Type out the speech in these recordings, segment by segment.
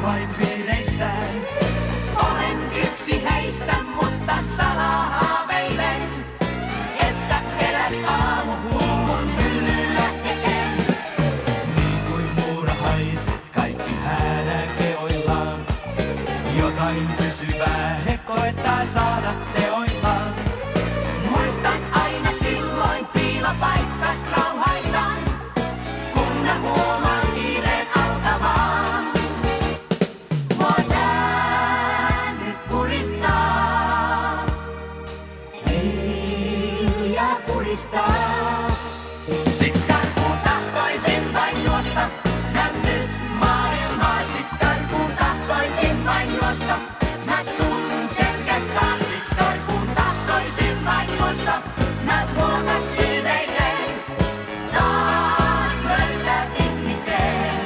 vain piireissään. Olen yksi heistä, mutta salaa haaveilen, että eräs aamu hullun hyllyllä eken. Niin kuin muurahaiset kaikki häädäkeoillaan, jotain pysyvää he koettaa saada teoillaan. Muistan aina silloin piilopaikkas rauhaisan, kun mä huomaan kiireen alkavaan. Mua tää nyt puristaa, ja puristaa. Siksi karkuun tahtoisin vain juosta, mä nyt maailmaa. Siksi karkuun tahtoisin vain juosta, mä sun selkästään. Siksi karkuun tahtoisin vain juosta, mä luota kiireilleen, taas löytää ihmiseen.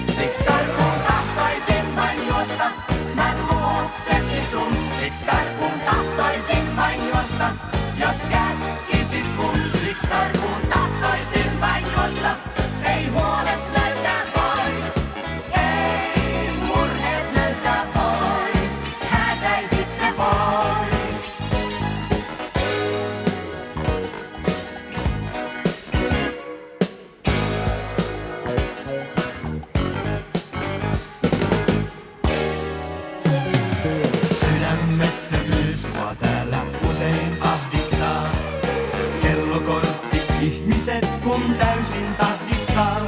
Siksi karkuun tahtoisin vain juosta, mä luoksesi sun. Siksi karkuun tahtoisin vain juosta, jos kätkisit kun. Siksi karkuun tahtoisin vain juosta, ei huolet löytää pois, ei murheet löytää pois, hätäisitte pois. Sydämettömyys mua täällä usein ahdistaa. Kellokortti ihmiset kun täysin tahdistaa.